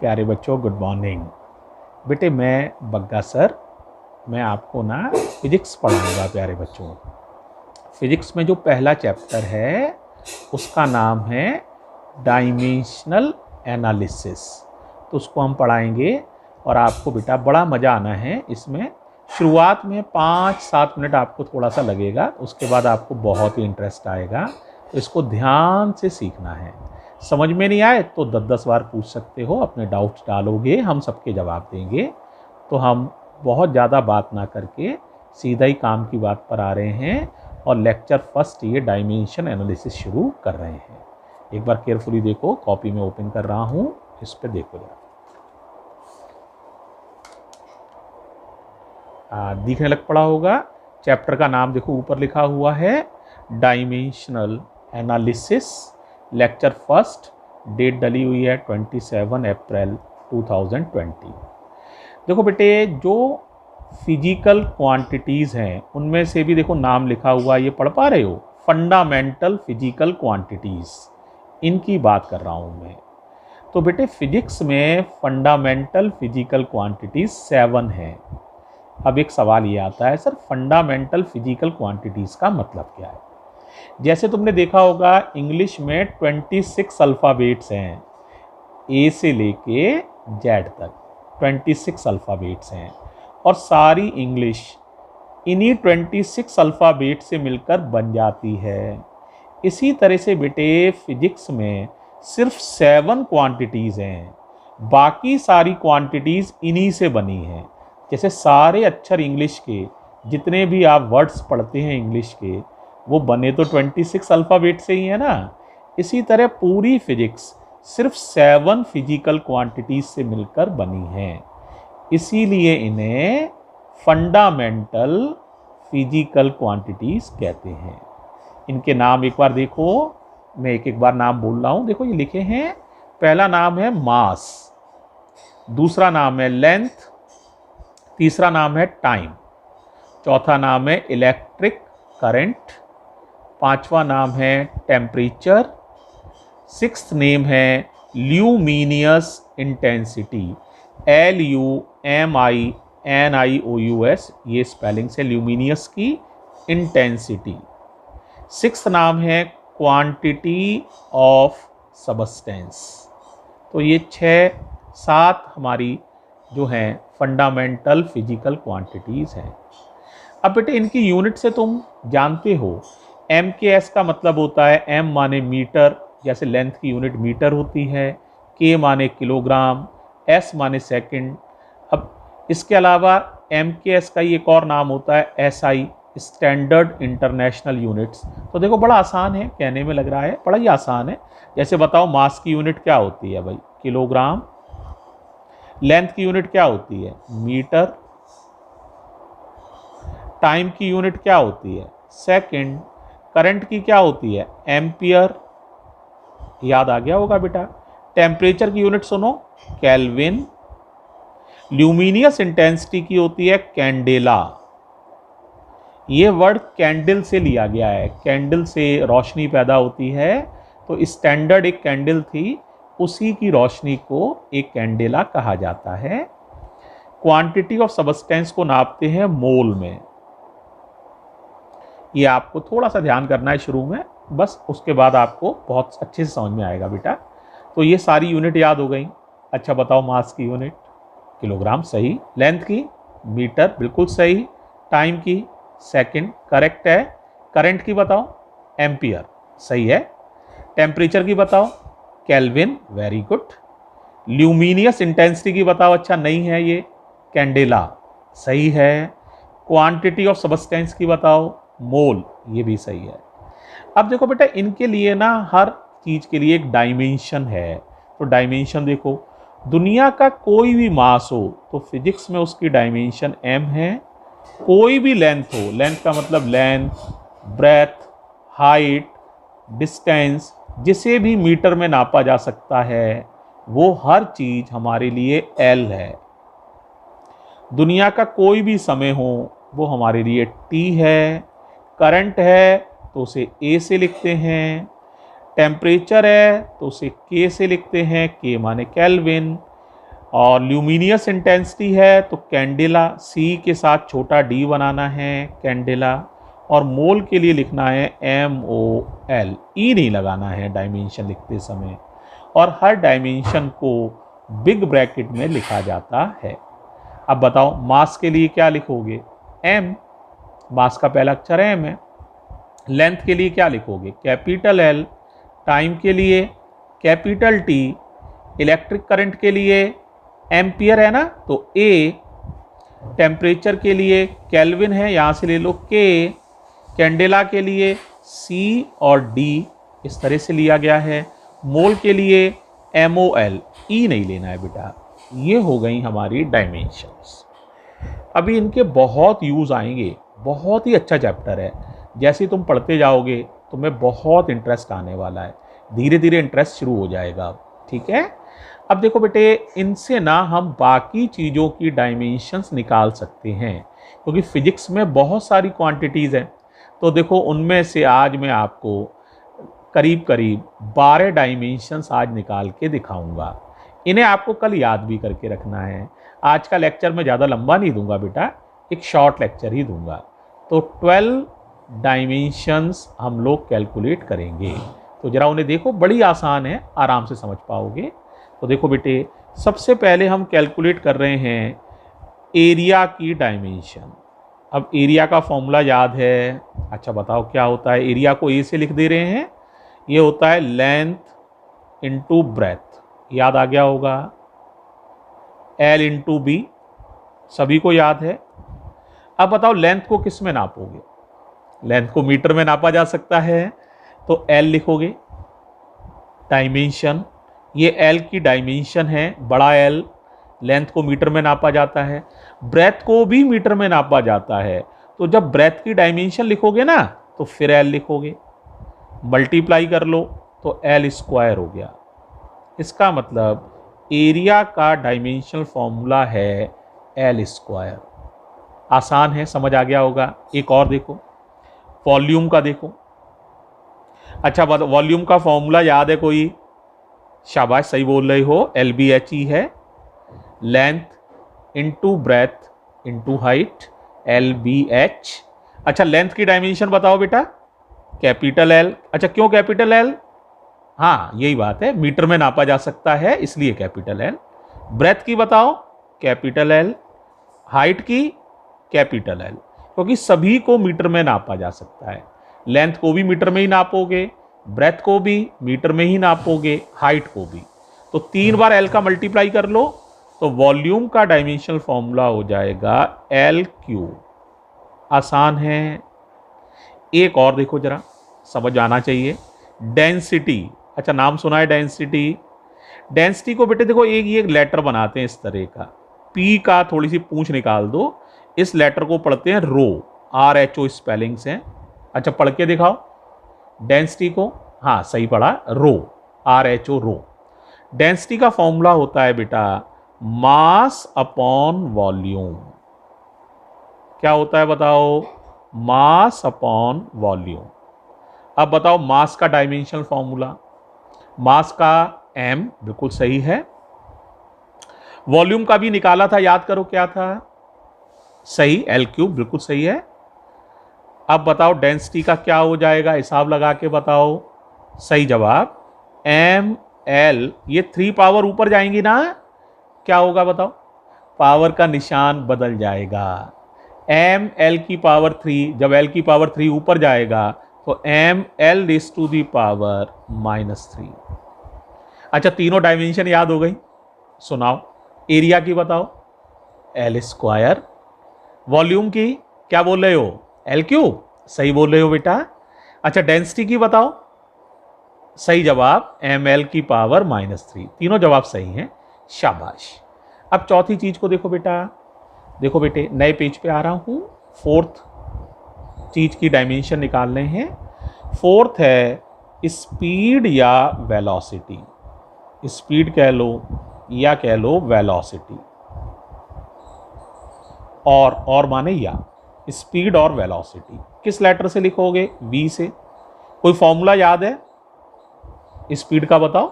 प्यारे बच्चों, good morning. बेटे मैं बग्गा सर, मैं आपको ना फिजिक्स पढ़ाऊंगा। प्यारे बच्चों, फिजिक्स में जो पहला चैप्टर है उसका नाम है डायमेंशनल एनालिसिस। तो उसको हम पढ़ाएंगे और आपको बेटा बड़ा मज़ा आना है इसमें। शुरुआत में 5-7 मिनट आपको थोड़ा सा लगेगा, उसके बाद आपको बहुत ही इंटरेस्ट आएगा। तो इसको ध्यान से सीखना है। समझ में नहीं आए तो 10-10 बार पूछ सकते हो, अपने डाउट्स डालोगे, हम सबके जवाब देंगे। तो हम बहुत ज़्यादा बात ना करके सीधा ही काम की बात पर आ रहे हैं और लेक्चर फर्स्ट ये डायमेंशन एनालिसिस शुरू कर रहे हैं। एक बार केयरफुली देखो, कॉपी में ओपन कर रहा हूँ, इस पर देखो जरा। दिखने लग पड़ा होगा। चैप्टर का नाम देखो ऊपर लिखा हुआ है dimensional analysis, lecture first. Date डली हुई है 27 अप्रैल 2020। देखो बेटे, जो फिजिकल क्वांटिटीज़ हैं उनमें से भी देखो नाम लिखा हुआ, ये पढ़ पा रहे हो? फंडामेंटल फिजिकल क्वांटिटीज़, इनकी बात कर रहा हूँ मैं। तो बेटे फिजिक्स में फंडामेंटल फिजिकल क्वांटिटीज़ 7 हैं। अब एक सवाल ये आता है, सर फंडामेंटल फिजिकल क्वांटिटीज़ का मतलब क्या है? जैसे तुमने देखा होगा इंग्लिश में 26 अल्फ़ाबेट्स हैं, ए से लेके जेड तक 26 अल्फ़ाबेट्स हैं और सारी इंग्लिश इन्हीं 26 अल्फ़ाबेट से मिलकर बन जाती है। इसी तरह से बेटे फिजिक्स में सिर्फ 7 क्वांटिटीज़ हैं, बाकी सारी क्वांटिटीज़ इन्हीं से बनी हैं। जैसे सारे अक्षर इंग्लिश के, जितने भी आप वर्ड्स पढ़ते हैं इंग्लिश के, वो बने तो 26 अल्फ़ाबेट से ही है ना। इसी तरह पूरी फिजिक्स सिर्फ 7 फिजिकल क्वांटिटीज से मिलकर बनी है, इसीलिए इन्हें फंडामेंटल फिजिकल क्वांटिटीज कहते हैं। इनके नाम एक बार देखो, मैं एक एक बार नाम बोल रहा हूँ। देखो ये लिखे हैं, पहला नाम है मास, दूसरा नाम है लेंथ, तीसरा नाम है टाइम, चौथा नाम है इलेक्ट्रिक करंट, पांचवा नाम है टेम्परेचर, सिक्स्थ नेम है ल्यूमिनियस इंटेंसिटी, LUMINIOUS, ये स्पेलिंग से ल्यूमिनियस की इंटेंसिटी। सिक्स्थ नाम है क्वांटिटी ऑफ सबस्टेंस। तो ये 6-7 हमारी जो हैं फंडामेंटल फिजिकल क्वांटिटीज़ हैं। अब बेटे इनकी यूनिट से तुम जानते हो, एम के एस का मतलब होता है, एम माने मीटर, जैसे लेंथ की यूनिट मीटर होती है, के माने किलोग्राम, एस माने सेकंड। अब इसके अलावा एम के एस का एक और नाम होता है SI, स्टैंडर्ड इंटरनेशनल यूनिट्स। तो देखो बड़ा आसान है, कहने में लग रहा है बड़ा ही आसान है। जैसे बताओ मास की यूनिट क्या होती है भाई? किलोग्राम। लेंथ की यूनिट क्या होती है? मीटर। टाइम की यूनिट क्या होती है? सेकंड। करंट की क्या होती है? एम्पियर। याद आ गया होगा बेटा। टेम्परेचर की यूनिट सुनो, केल्विन। ल्यूमिनियस इंटेंसिटी की होती है कैंडेला। ये वर्ड कैंडल से लिया गया है, कैंडल से रोशनी पैदा होती है, तो स्टैंडर्ड एक कैंडल थी, उसी की रोशनी को एक कैंडेला कहा जाता है। क्वांटिटी ऑफ सबस्टेंस को नापते हैं मोल में। ये आपको थोड़ा सा ध्यान करना है शुरू में, बस उसके बाद आपको बहुत अच्छे से समझ में आएगा बेटा। तो ये सारी यूनिट याद हो गई। अच्छा बताओ, मास की यूनिट किलोग्राम, सही। लेंथ की मीटर, बिल्कुल सही। टाइम की सेकंड, करेक्ट है। करंट की बताओ, एम्पियर, सही है। टेम्परेचर की बताओ, kelvin, very good. Luminous intensity की बताओ, अच्छा नहीं है ये, कैंडेला, सही है। क्वांटिटी ऑफ सबस्टेंस की बताओ, मोल, ये भी सही है। अब देखो बेटा, इनके लिए ना हर चीज़ के लिए एक डायमेंशन है। तो डायमेंशन देखो, दुनिया का कोई भी मास हो तो फिजिक्स में उसकी डायमेंशन m है। कोई भी लेंथ हो, लेंथ का मतलब लेंथ, ब्रेथ, हाइट, डिस्टेंस, जिसे भी मीटर में नापा जा सकता है, वो हर चीज़ हमारे लिए L है। दुनिया का कोई भी समय हो वो हमारे लिए T है। करंट है तो उसे A से लिखते हैं। टेम्परेचर है तो उसे K से लिखते हैं, K माने केल्विन। और ल्यूमिनियस इंटेंसिटी है तो कैंडेला, सी के साथ छोटा डी बनाना है कैंडेला, और मोल के लिए लिखना है MOL, ई नहीं लगाना है डायमेंशन लिखते समय, और हर डायमेंशन को बिग ब्रैकेट में लिखा जाता है। अब बताओ मास के लिए क्या लिखोगे, M, मास का पहला अक्षर M है। लेंथ के लिए क्या लिखोगे, कैपिटल L। टाइम के लिए कैपिटल T। इलेक्ट्रिक करंट के लिए एम्पियर है ना तो A। टेम्परेचर के लिए केल्विन है, यहाँ से ले लो K। कैंडेला के लिए C और D इस तरह से लिया गया है। मोल के लिए MOL, ई नहीं लेना है बेटा। ये हो गई हमारी डायमेंशंस। अभी इनके बहुत यूज़ आएंगे, बहुत ही अच्छा चैप्टर है। जैसे तुम पढ़ते जाओगे तुम्हें बहुत इंटरेस्ट आने वाला है, धीरे धीरे इंटरेस्ट शुरू हो जाएगा, ठीक है। अब देखो बेटे, इनसे ना हम बाकी चीज़ों की डायमेंशंस निकाल सकते हैं, क्योंकि फिजिक्स में बहुत सारी क्वांटिटीज़ हैं। तो देखो उनमें से आज मैं आपको करीब करीब 12 डायमेंशंस आज निकाल के दिखाऊंगा। इन्हें आपको कल याद भी करके रखना है। आज का लेक्चर मैं ज़्यादा लंबा नहीं दूंगा बेटा, एक शॉर्ट लेक्चर ही दूंगा। तो 12 डायमेंशंस हम लोग कैलकुलेट करेंगे। तो ज़रा उन्हें देखो, बड़ी आसान है, आराम से समझ पाओगे। तो देखो बेटे, सबसे पहले हम कैलकुलेट कर रहे हैं एरिया की डायमेंशन। अब एरिया का फॉर्मूला याद है? अच्छा बताओ क्या होता है। एरिया को ए से लिख दे रहे हैं, ये होता है लेंथ इंटू ब्रेथ, याद आ गया होगा। L इंटू बी, सभी को याद है। अब बताओ लेंथ को किस में नापोगे। लेंथ को मीटर में नापा जा सकता है, तो L लिखोगे डायमेंशन। ये L की डायमेंशन है, बड़ा L। लेंथ को मीटर में नापा जाता है, ब्रेथ को भी मीटर में नापा जाता है। तो जब ब्रेथ की डायमेंशन लिखोगे ना तो फिर L लिखोगे, मल्टीप्लाई कर लो तो L स्क्वायर हो गया। इसका मतलब एरिया का डायमेंशनल फॉर्मूला है L स्क्वायर। आसान है, समझ आ गया होगा। एक और देखो, वॉल्यूम का देखो। अच्छा वॉल्यूम का फॉर्मूला याद है कोई? शाबाश, सही बोल रहे हो, LBHE है। Length into breadth into height, LBH। अच्छा लेंथ की डायमेंशन बताओ बेटा, कैपिटल L। अच्छा क्यों कैपिटल L? हाँ यही बात है, मीटर में नापा जा सकता है इसलिए कैपिटल L। ब्रेथ की बताओ, कैपिटल L। हाइट की कैपिटल L, क्योंकि सभी को मीटर में नापा जा सकता है। लेंथ को भी मीटर में ही नापोगे, ब्रेथ को भी मीटर में ही नापोगे, हाइट को भी। तो 3 बार L का मल्टीप्लाई कर लो तो वॉल्यूम का डायमेंशनल फॉर्मूला हो जाएगा L3। आसान है। एक और देखो जरा, समझ आना चाहिए, डेंसिटी। अच्छा नाम सुना है डेंसिटी। डेंसिटी को बेटे देखो एक लेटर बनाते हैं इस तरह का, P का थोड़ी सी पूंछ निकाल दो, इस लेटर को पढ़ते हैं रो, RHO स्पेलिंग्स हैं। अच्छा पढ़ के दिखाओ डेंसिटी को। हाँ सही पढ़ा, रो, RHO रो। डेंसिटी का फॉर्मूला होता है बेटा मास अपॉन वॉल्यूम। क्या होता है बताओ? Mass upon volume. अब बताओ मास का डायमेंशनल फॉर्मूला, मास का M, बिल्कुल सही है। वॉल्यूम का भी निकाला था, याद करो क्या था? सही, L3, बिल्कुल सही है। अब बताओ डेंसिटी का क्या हो जाएगा, हिसाब लगा के बताओ। सही जवाब ML। ये 3 पावर ऊपर जाएंगी ना, क्या होगा बताओ? पावर का निशान बदल जाएगा। ML की पावर 3, जब L की पावर 3 ऊपर जाएगा तो ML raise to the power -3। अच्छा तीनों डायमेंशन याद हो गई, सुनाओ। एरिया की बताओ, L स्क्वायर। वॉल्यूम की क्या बोल रहे हो? L3, सही बोल रहे हो बेटा। अच्छा डेंसिटी की बताओ। सही जवाब ML की पावर -3। तीनों जवाब सही हैं, शाबाश। अब चौथी चीज को देखो बेटा, देखो बेटे नए पेज पे आ रहा हूं। 4th चीज की डायमेंशन निकालने हैं। 4th है स्पीड या वेलोसिटी। स्पीड कह लो या कह लो वेलोसिटी, और माने या। स्पीड और वेलोसिटी किस लेटर से लिखोगे? V से। कोई फॉर्मूला याद है स्पीड का? बताओ,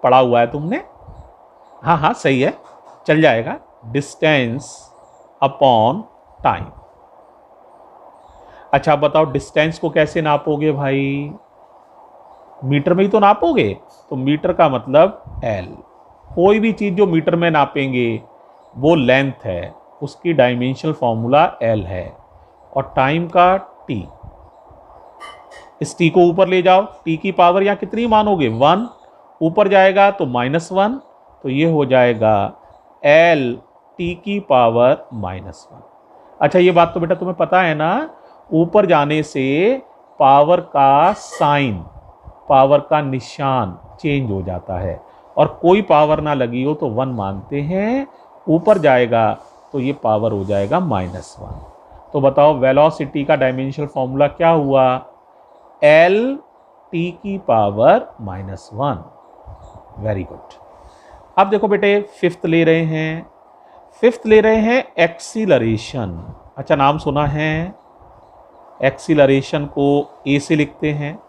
पढ़ा हुआ है तुमने? हाँ हाँ सही है, चल जाएगा, डिस्टेंस अपॉन टाइम। अच्छा बताओ डिस्टेंस को कैसे नापोगे भाई, मीटर में ही तो नापोगे, तो मीटर का मतलब L। कोई भी चीज़ जो मीटर में नापेंगे वो लेंथ है, उसकी डायमेंशनल फॉर्मूला L है, और टाइम का T। इस T को ऊपर ले जाओ, T की पावर यहाँ कितनी मानोगे 1, ऊपर जाएगा तो -1, तो ये हो जाएगा L T की पावर -1। अच्छा ये बात तो बेटा तुम्हें पता है ना, ऊपर जाने से पावर का साइन, पावर का निशान चेंज हो जाता है, और कोई पावर ना लगी हो तो 1 मानते हैं, ऊपर जाएगा तो ये पावर हो जाएगा -1। तो बताओ वेलोसिटी का डायमेंशनल फॉर्मूला क्या हुआ, L T की पावर -1। Very good. अब देखो बेटे फिफ्थ ले रहे हैं, फिफ्थ ले रहे हैं एक्सीलरेशन। अच्छा नाम सुना है, एक्सीलरेशन को ए से लिखते हैं,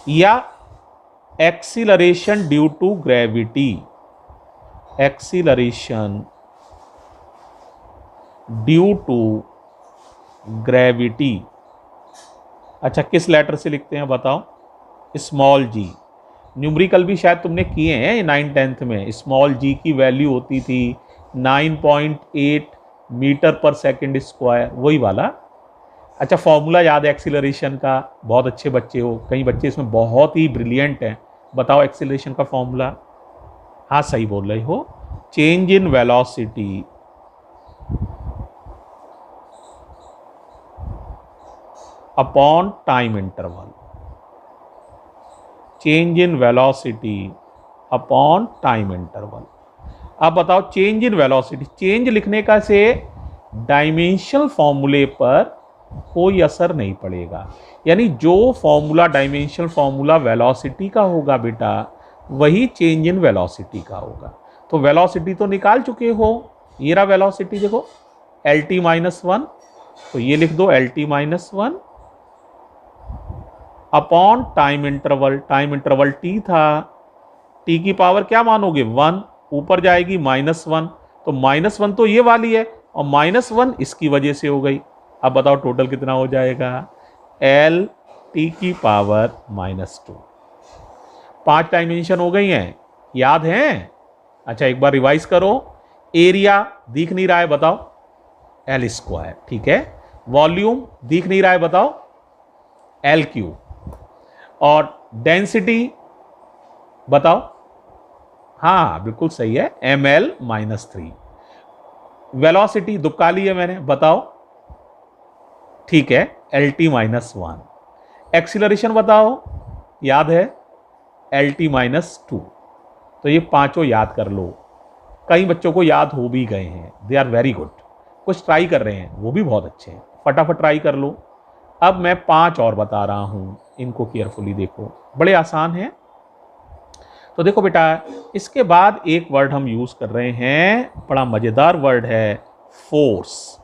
या acceleration due to gravity, acceleration due to gravity. अच्छा किस लेटर से लिखते हैं बताओ, स्मॉल जी। न्यूमेरिकल भी शायद तुमने किए हैं 9th-10th में, स्मॉल जी की वैल्यू होती थी 9.8 मीटर पर सेकंड स्क्वायर, वही वाला। अच्छा फॉर्मूला याद है एक्सीलरेशन का, बहुत अच्छे बच्चे हो, कई बच्चे इसमें बहुत ही ब्रिलियंट हैं, बताओ एक्सीलरेशन का फॉर्मूला। हाँ सही बोल रहे हो, change in velocity upon time interval, change in velocity upon time interval. अब बताओ चेंज इन वेलोसिटी, चेंज लिखने का से डायमेंशनल फॉर्मूले पर कोई असर नहीं पड़ेगा, यानी जो फॉर्मूला डायमेंशनल फॉर्मूला वेलोसिटी का होगा बेटा, वही चेंज इन वेलोसिटी का होगा। तो वेलोसिटी तो निकाल चुके हो, ये रहा वेलोसिटी देखो LT -1, तो ये लिख दो LT -1 upon time interval, time interval T था, T की पावर क्या मानोगे 1, ऊपर जाएगी -1, तो -1 तो ये वाली है, और -1 इसकी वजह से हो गई। अब बताओ टोटल कितना हो जाएगा, L T की पावर -2। 5 डायमेंशन हो गई हैं, याद हैं। अच्छा एक बार रिवाइज करो, एरिया दिख नहीं रहा है बताओ L², ठीक है, वॉल्यूम दिख नहीं रहा है बताओ L3, और डेंसिटी बताओ, हाँ बिल्कुल सही है ml-3। वेलोसिटी दुक्काली है मैंने, बताओ ठीक है LT -1। एक्सीलरेशन बताओ, याद है LT -2। तो ये पांचों याद कर लो, कई बच्चों को याद हो भी गए हैं, दे आर वेरी गुड, कुछ ट्राई कर रहे हैं वो भी बहुत अच्छे हैं, फटाफट ट्राई कर लो। अब मैं 5 और बता रहा हूं, इनको केयरफुली देखो, बड़े आसान हैं। तो देखो बेटा इसके बाद एक वर्ड हम यूज कर रहे हैं, बड़ा मजेदार वर्ड है, फोर्स।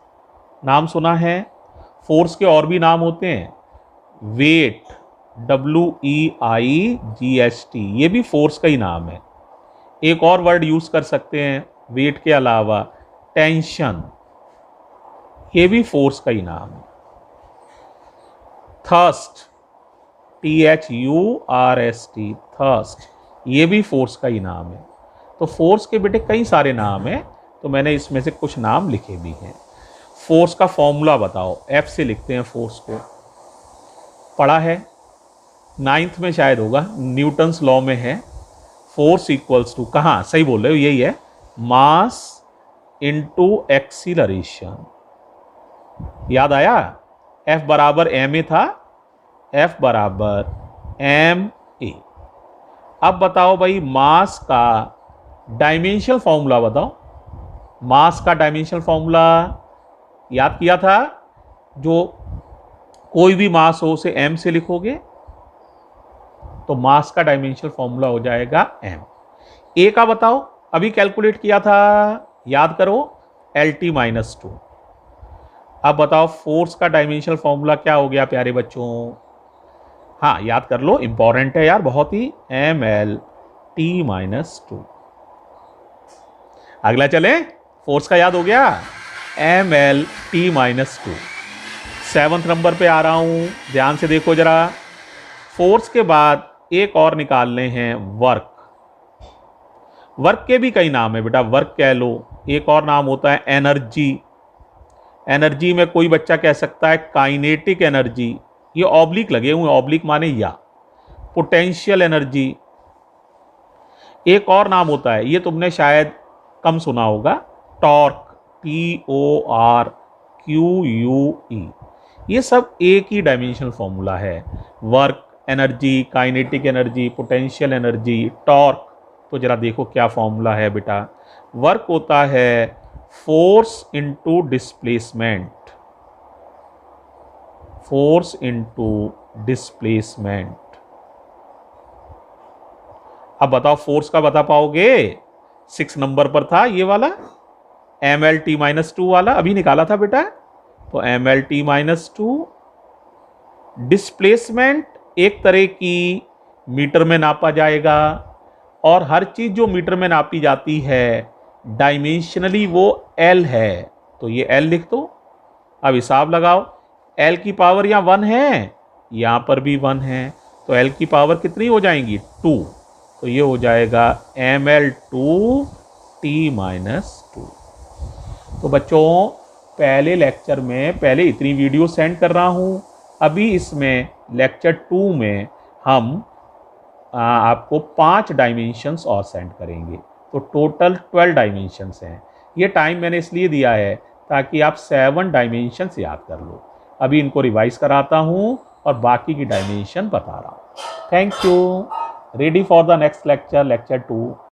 नाम सुना है, फोर्स के और भी नाम होते हैं, वेट WEIGHT, ये भी फोर्स का ही नाम है। एक और वर्ड यूज कर सकते हैं वेट के अलावा, टेंशन, ये भी फोर्स का ही नाम है। थर्स्ट THURST, थर्स्ट, ये भी फोर्स का ही नाम है। तो फोर्स के बेटे कई सारे नाम हैं, तो मैंने इसमें से कुछ नाम लिखे भी हैं। फोर्स का फॉर्मूला बताओ, F से लिखते हैं फोर्स को, पढ़ा है 9th में शायद होगा, न्यूटन्स लॉ में है, फोर्स इक्वल्स टू, कहाँ सही बोल रहे हो यही है, मास इनटू एक्सीलरेशन। याद आया, F बराबर ma था, F बराबर ma। अब बताओ भाई मास का डायमेंशनल फॉर्मूला बताओ, मास का डायमेंशनल फॉर्मूला याद किया था, जो कोई भी मास हो उसे m से लिखोगे, तो मास का डायमेंशनल फॉर्मूला हो जाएगा m। a का बताओ, अभी कैलकुलेट किया था, याद करो LT -2। अब बताओ फोर्स का डायमेंशनल फॉर्मूला क्या हो गया प्यारे बच्चों, हाँ याद कर लो, इंपॉर्टेंट है यार बहुत ही, ml T -2। अगला चले, फोर्स का याद हो गया, mL_T-2। 7th नंबर पे आ रहा हूं, ध्यान से देखो जरा। फोर्स के बाद एक और निकालने हैं वर्क। वर्क के भी कई नाम है बेटा, वर्क कह लो, एक और नाम होता है एनर्जी। एनर्जी में कोई बच्चा कह सकता है काइनेटिक एनर्जी, ये ऑब्लिक लगे हुए, ऑब्लिक माने या। पोटेंशियल एनर्जी एक और नाम होता है, ये तुमने शायद कम सुना होगा, टॉर्क, TORQUE। ये सब एक ही डायमेंशनल फॉर्मूला है। Work, energy, kinetic energy, potential energy, torque. तो जरा देखो क्या फॉर्मूला है बेटा। वर्क होता है force into displacement, force into displacement. अब बताओ फोर्स का बता पाओगे? 6 नंबर पर था ये वाला, mL_T-2 वाला, अभी निकाला था बेटा। तो mL_T-2। डिस्प्लेसमेंट एक तरह की मीटर में नापा जाएगा, और हर चीज जो मीटर में नापी जाती है डायमेंशनली वो L है, तो ये L लिख दो। अब हिसाब लगाओ, L की पावर यहाँ 1 है, यहाँ पर भी 1 है, तो L की पावर कितनी हो जाएंगी? 2। तो ये हो जाएगा mL_T-2। तो बच्चों पहले लेक्चर में पहले इतनी वीडियो सेंड कर रहा हूँ, अभी इसमें लेक्चर 2 में हम आपको 5 डायमेंशंस और सेंड करेंगे, तो टोटल 12 डायमेंशंस हैं। ये टाइम मैंने इसलिए दिया है ताकि आप 7 डायमेंशंस याद कर लो। अभी इनको रिवाइज कराता हूँ और बाकी की डायमेंशन बता रहा हूँ। Thank you. Ready for the next lecture, lecture 2।